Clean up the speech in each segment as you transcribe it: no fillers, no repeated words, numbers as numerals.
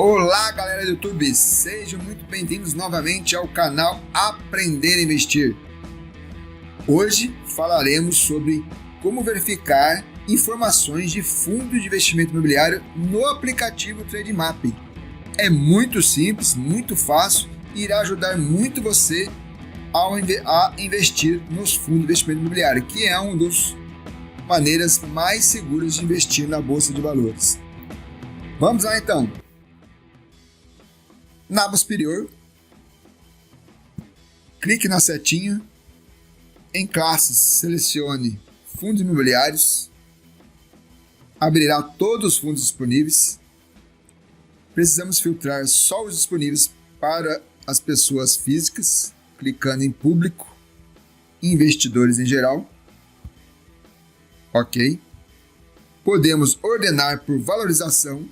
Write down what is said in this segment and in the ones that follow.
Olá, galera do YouTube, sejam muito bem-vindos novamente ao canal Aprender a Investir. Hoje falaremos sobre como verificar informações de fundo de investimento imobiliário no aplicativo Trademap. É muito simples, muito fácil e irá ajudar muito você a investir nos fundos de investimento imobiliário, que é uma das maneiras mais seguras de investir na Bolsa de Valores. Vamos lá então. Na aba superior, clique na setinha, em classes selecione fundos imobiliários, abrirá todos os fundos disponíveis. Precisamos filtrar só os disponíveis para as pessoas físicas, clicando em público e investidores em geral. Ok. Podemos ordenar por valorização.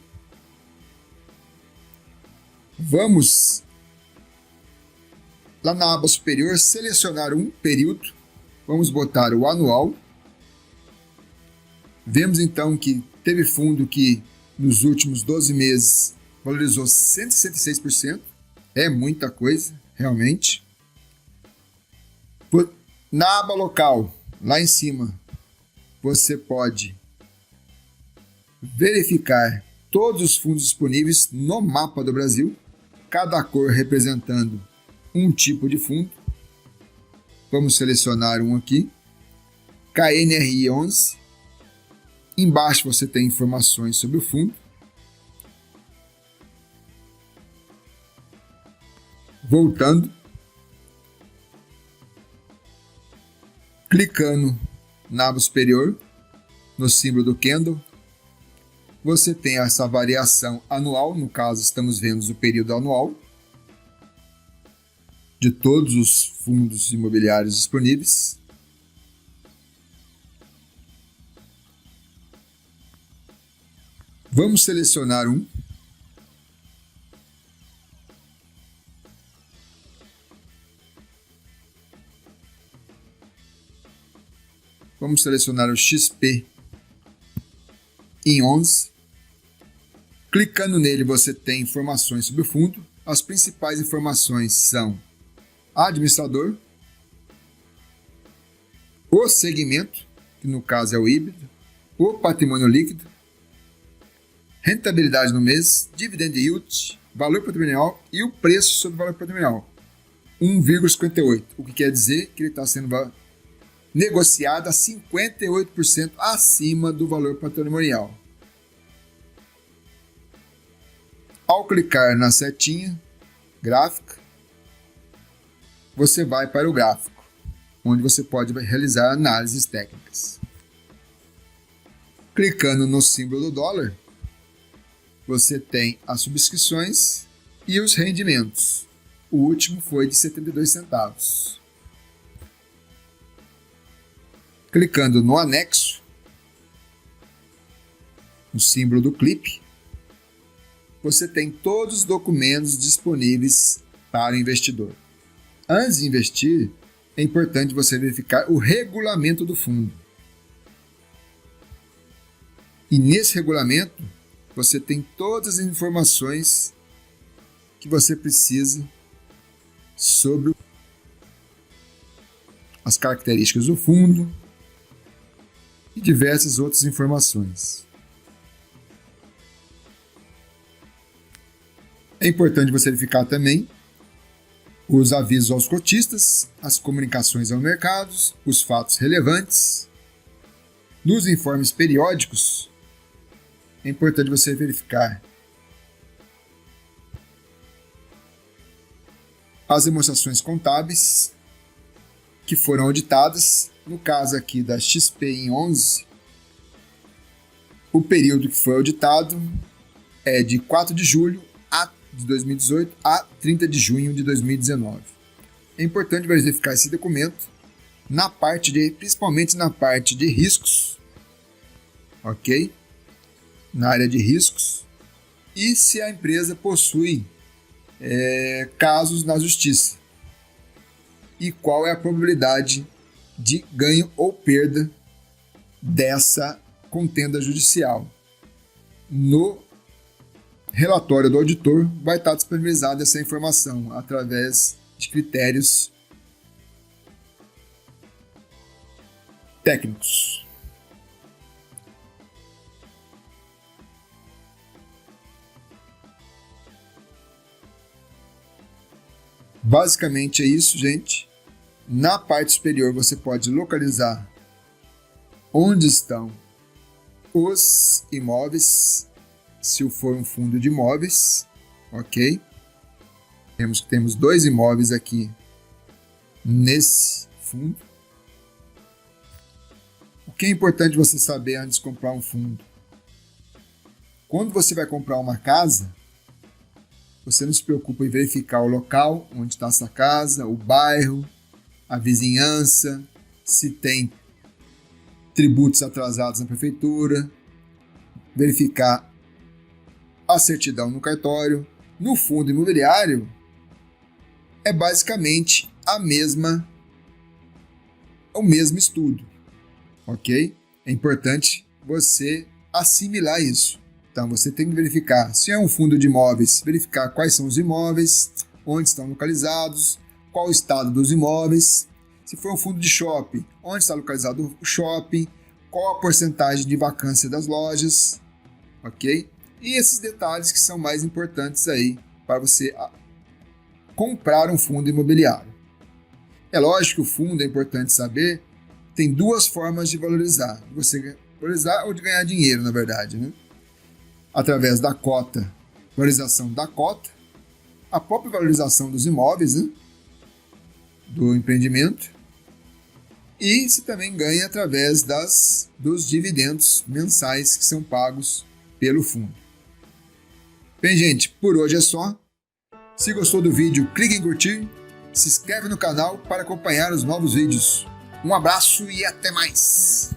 Vamos lá na aba superior, selecionar um período, vamos botar o anual. Vemos então que teve fundo que nos últimos 12 meses valorizou 166%, é muita coisa, realmente. Na aba local, lá em cima, você pode verificar todos os fundos disponíveis no mapa do Brasil, cada cor representando um tipo de fundo. Vamos selecionar um aqui, KNRI 11. Embaixo você tem informações sobre o fundo. Voltando, clicando na aba superior, no símbolo do candle, você tem essa variação anual, no caso estamos vendo o período anual de todos os fundos imobiliários disponíveis. Vamos selecionar um. Vamos selecionar o XP em 11. Clicando nele, você tem informações sobre o fundo. As principais informações são administrador, o segmento, que no caso é o híbrido, o patrimônio líquido, rentabilidade no mês, dividend yield, valor patrimonial e o preço sobre o valor patrimonial, 1,58, o que quer dizer que ele está sendo negociado a 58% acima do valor patrimonial. Ao clicar na setinha gráfica, você vai para o gráfico, onde você pode realizar análises técnicas. Clicando no símbolo do dólar, você tem as subscrições e os rendimentos. O último foi de 72 centavos. Clicando no anexo, no símbolo do clipe, você tem todos os documentos disponíveis para o investidor. Antes de investir, é importante você verificar o regulamento do fundo. E nesse regulamento, você tem todas as informações que você precisa sobre as características do fundo e diversas outras informações. É importante você verificar também os avisos aos cotistas, as comunicações ao mercado, os fatos relevantes. Nos informes periódicos, é importante você verificar as demonstrações contábeis que foram auditadas. No caso aqui da XP em 11, o período que foi auditado é de 4 de julho de 2018 a 30 de junho de 2019. É importante verificar esse documento principalmente na parte de riscos, ok? Na área de riscos, e se a empresa possui casos na justiça e qual é a probabilidade de ganho ou perda dessa contenda judicial no relatório do auditor vai estar disponibilizada essa informação através de critérios técnicos. Basicamente é isso, gente. Na parte superior você pode localizar onde estão os imóveis, se for um fundo de imóveis, ok? Temos 2 imóveis aqui nesse fundo. O que é importante você saber antes de comprar um fundo? Quando você vai comprar uma casa, você não se preocupa em verificar o local onde está essa casa, o bairro, a vizinhança, se tem tributos atrasados na prefeitura, verificar a certidão no cartório. No fundo imobiliário, é basicamente o mesmo estudo, ok? É importante você assimilar isso. Então, você tem que verificar, se é um fundo de imóveis, verificar quais são os imóveis, onde estão localizados, qual o estado dos imóveis. Se for um fundo de shopping, onde está localizado o shopping, qual a porcentagem de vacância das lojas, ok? E esses detalhes que são mais importantes aí para você comprar um fundo imobiliário. É lógico que o fundo, é importante saber, tem 2 formas de valorizar. Você valorizar ou de ganhar dinheiro, na verdade, né? Através da cota, valorização da cota, a própria valorização dos imóveis, né? Do empreendimento, e se também ganha através dos dividendos mensais que são pagos pelo fundo. Bem, gente, por hoje é só. Se gostou do vídeo, clique em curtir, se inscreve no canal para acompanhar os novos vídeos. Um abraço e até mais!